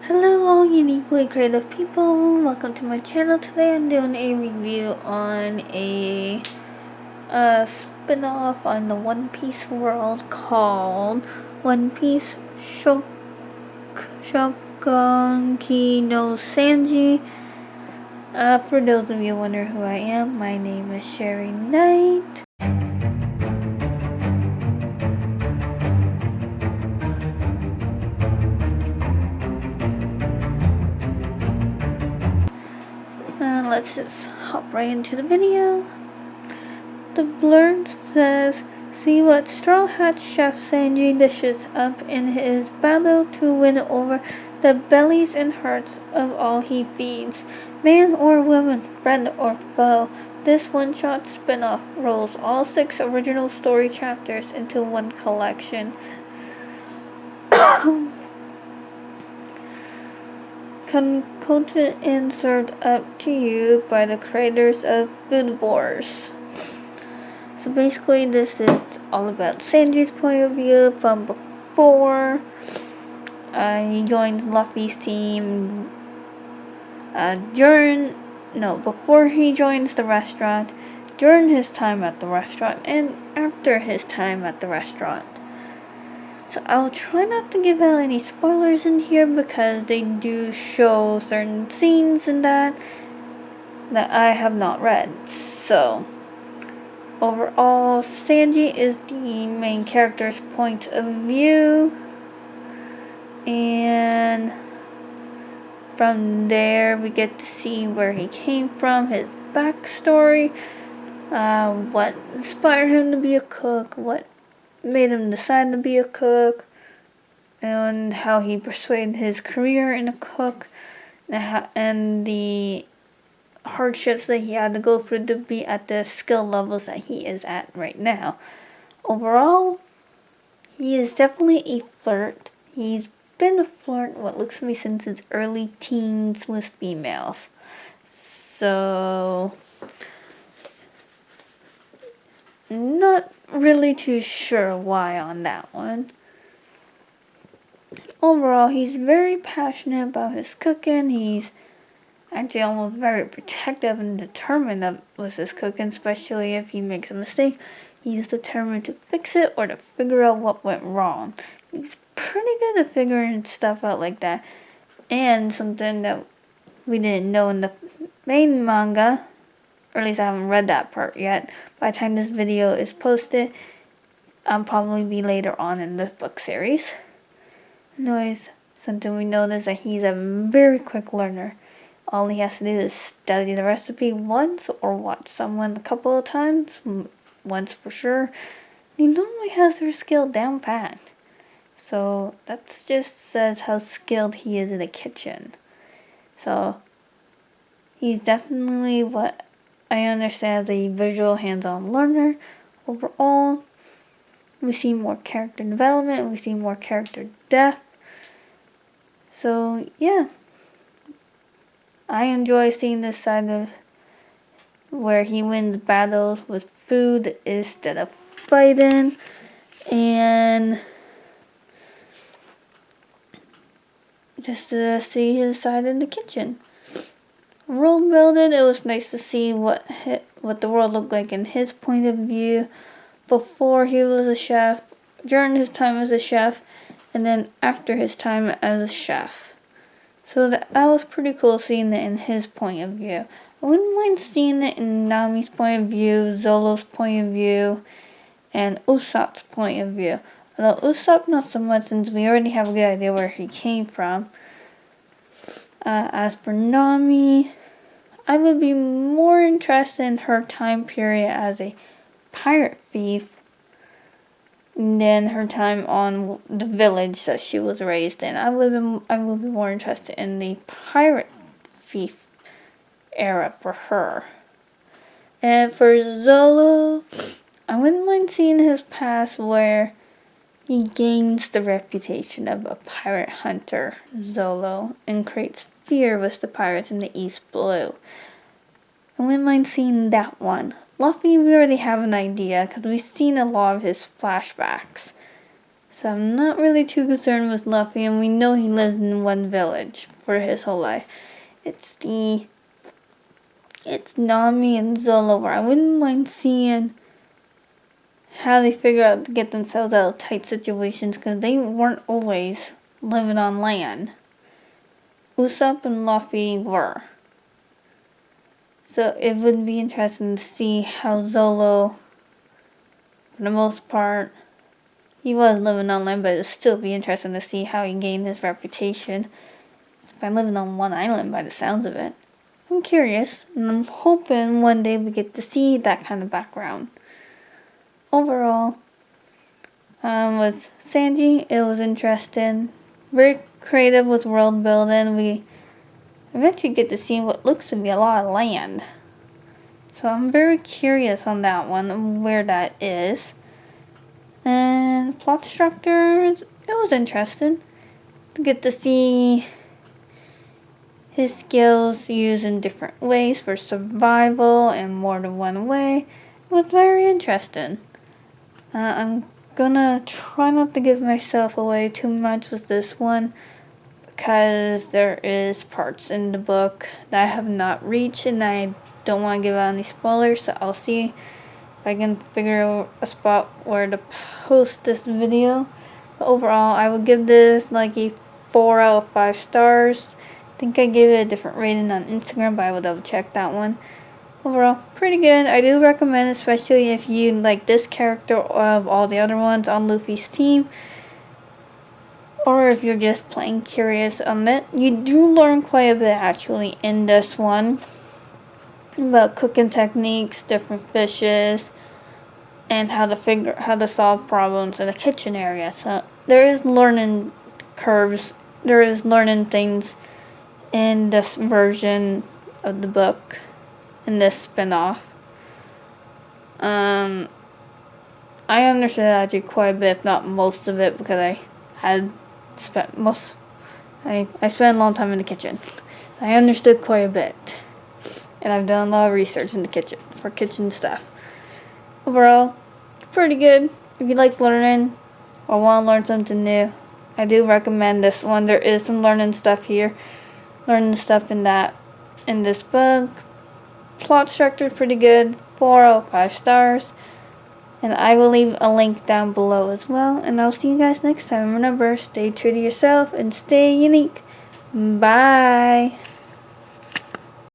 Hello all uniquely creative people, welcome to my channel. Today I'm doing a review on a spin-off on the One Piece world called One Piece Shokugeki no Sanji. For those of you who wonder who I am, my name is SherriNight. Let's just hop right into the video. The blurb says, see what Straw Hat Chef Sanji dishes up in his battle to win over the bellies and hearts of all he feeds, man or woman, friend or foe. This one-shot spin-off rolls all 6 original story chapters into one collection. Concocted and served up to you by the creators of Food Wars. So basically this is all about Sanji's point of view from before he joins Luffy's team, before he joins the restaurant, during his time at the restaurant, and after his time at the restaurant. So I'll try not to give out any spoilers in here because they do show certain scenes in that I have not read. So overall, Sanji is the main character's point of view, and from there we get to see where he came from, his backstory, what inspired him to be a cook, what made him decide to be a cook, and how he pursued his career in a cook, and the hardships that he had to go through to be at the skill levels that he is at right now. Overall, he is definitely a flirt. He's been a flirt, what looks to me, since his early teens with females. So, not really too sure why on that one. Overall, he's very passionate about his cooking. He's actually almost very protective and determined with his cooking, especially if he makes a mistake. He's determined to fix it or to figure out what went wrong. He's pretty good at figuring stuff out like that. And something that we didn't know in the main manga, or at least I haven't read that part yet. By the time this video is posted, I'll probably be later on in the book series. Anyways, something we noticed that he's a very quick learner. All he has to do is study the recipe once or watch someone a couple of times, once for sure. He normally has their skill down pat. So that just says how skilled he is in the kitchen. So he's definitely what I understand as a visual hands-on learner. Overall, we see more character development, we see more character depth. So yeah, I enjoy seeing this side of where he wins battles with food instead of fighting, and just to see his side in the kitchen. World building, it was nice to see what the world looked like in his point of view before he was a chef, during his time as a chef, and then after his time as a chef. So that was pretty cool seeing it in his point of view. I wouldn't mind seeing it in Nami's point of view, Zolo's point of view, and Usopp's point of view. Although Usopp not so much, since we already have a good idea where he came from. As for Nami, I would be more interested in her time period as a pirate thief than her time on the village that she was raised in. I would be more interested in the pirate thief era for her. And for Zolo, I wouldn't mind seeing his past where he gains the reputation of a pirate hunter, Zolo, and creates fear with the pirates in the East Blue. I wouldn't mind seeing that one. Luffy, we already have an idea because we've seen a lot of his flashbacks. So I'm not really too concerned with Luffy, and we know he lives in one village for his whole life. It's Nami and Zolo, where I wouldn't mind seeing how they figure out to get themselves out of tight situations, because they weren't always living on land. Usopp and Luffy were. So it would be interesting to see how Zolo, for the most part, he was living on land, but it would still be interesting to see how he gained his reputation by living on one island by the sounds of it. I'm curious, and I'm hoping one day we get to see that kind of background. Overall, with Sanji, it was interesting. Very creative with world building. We eventually get to see what looks to be a lot of land. So I'm very curious on that one, where that is. And plot structure, it was interesting to get to see his skills used in different ways for survival and more than one way. It was very interesting. I'm gonna try not to give myself away too much with this one, because there is parts in the book that I have not reached and I don't want to give out any spoilers, so I'll see if I can figure out a spot where to post this video. But overall, I would give this like a 4 out of 5 stars. I think I gave it a different rating on Instagram, but I will double check that one. Overall, pretty good. I do recommend, especially if you like this character of all the other ones on Luffy's team, or if you're just plain curious on it. You do learn quite a bit actually in this one about cooking techniques, different fishes, and how to solve problems in the kitchen area. So there is learning curves. There is learning things in this version of the book, in this spin-off. I understood actually quite a bit, if not most of it, because I spent a long time in the kitchen. I understood quite a bit. And I've done a lot of research in the kitchen for kitchen stuff. Overall, pretty good. If you like learning or want to learn something new, I do recommend this one. There is some learning stuff here. Learning stuff in this book. Plot structure is pretty good. 4 out of 5 stars. And I will leave a link down below as well. And I'll see you guys next time. Remember, stay true to yourself and stay unique. Bye.